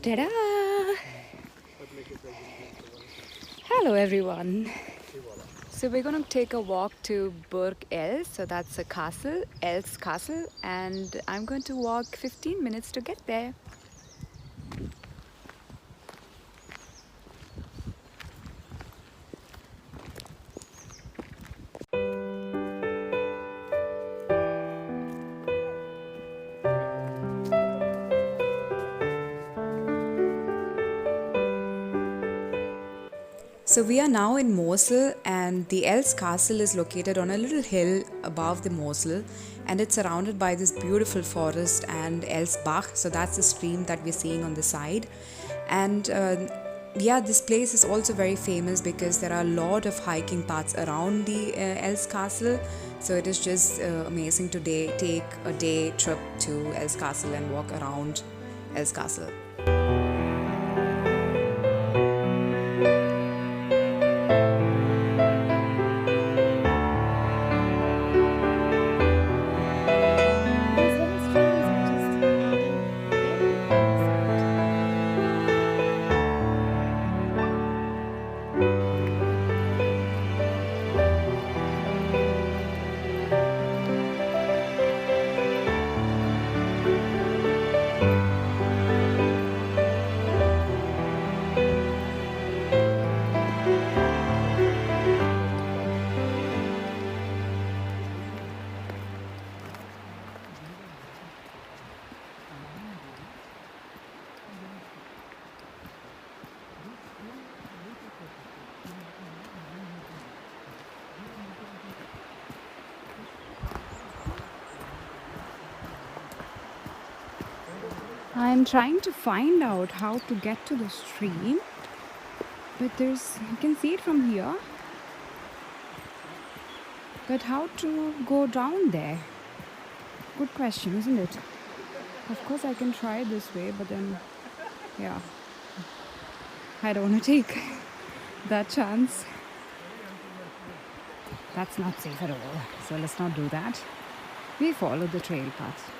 Ta-da! Hello everyone. So we're going to take a walk to Burg Eltz. So that's a castle, Eltz Castle, and I'm going to walk 15 minutes to get there. So we are now in Mosel, and the Eltz Castle is located on a little hill above the Mosel, and it's surrounded by this beautiful forest and Eltzbach. So that's the stream that we're seeing on the side. And yeah, this place is also very famous because there are a lot of hiking paths around the Eltz Castle. So it is just amazing to take a day trip to Eltz Castle and walk around Eltz Castle. I'm trying to find out how to get to the stream, but you can see it from here. But how to go down there? Good question, isn't it? Of course I can try it this way, but then, yeah, I don't want to take that chance. That's not safe at all, so let's not do that. We follow the trail path.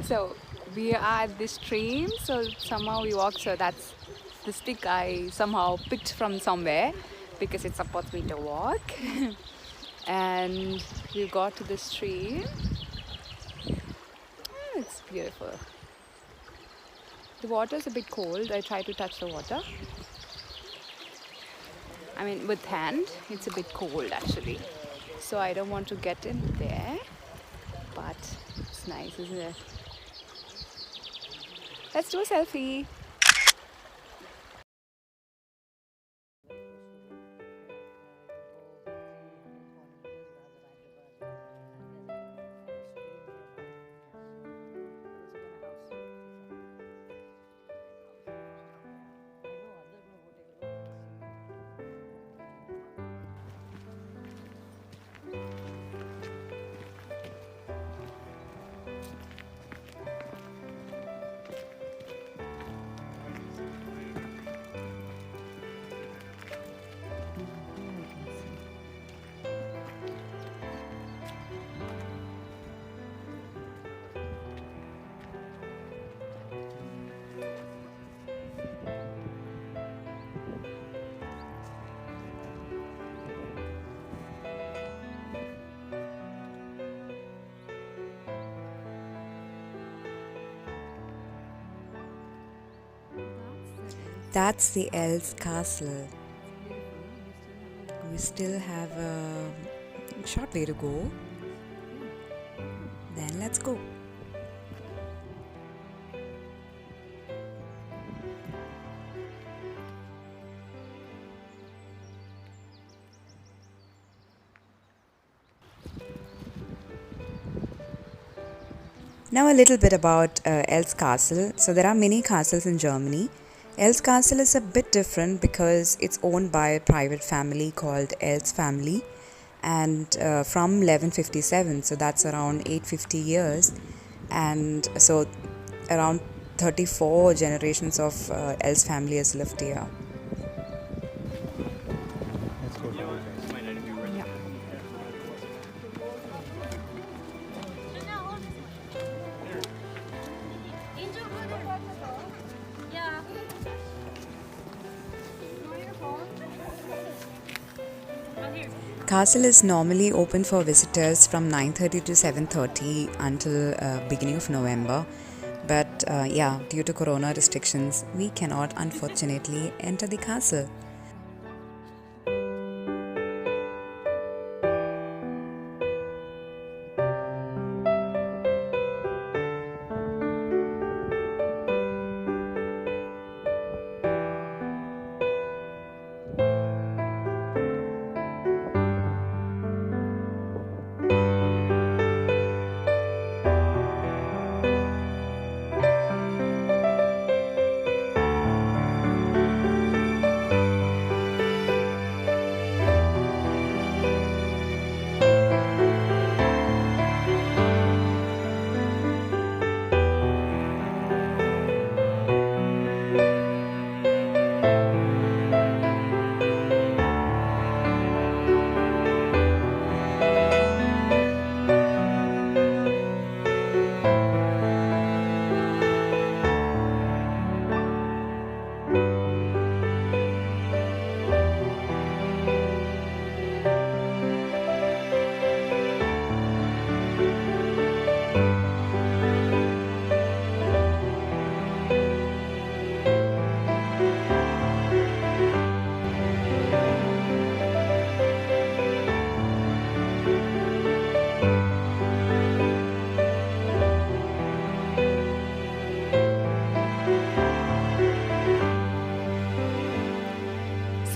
So we are at this stream, so somehow we walked, so that's the stick I somehow picked from somewhere because it supports me to walk. And we got to the stream. It's beautiful. The water is a bit cold. I try to touch the water. I mean with hand, it's a bit cold actually. So I don't want to get in there, but it's nice, isn't it? Let's do a selfie. That's the Eltz Castle. We still have a short way to go. Then let's go. Now, a little bit about Eltz Castle. So, there are many castles in Germany. Eltz Castle is a bit different because it's owned by a private family called Eltz family, and from 1157, so that's around 850 years, and so around 34 generations of Eltz family has lived here. Let's go down, guys. Castle is normally open for visitors from 9:30 to 7:30 until beginning of November. But yeah, due to corona restrictions, we cannot unfortunately enter the castle.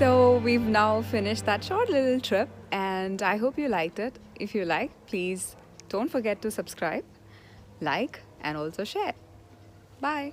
So we've now finished that short little trip, and I hope you liked it. If you like, please don't forget to subscribe, like, and also share. Bye.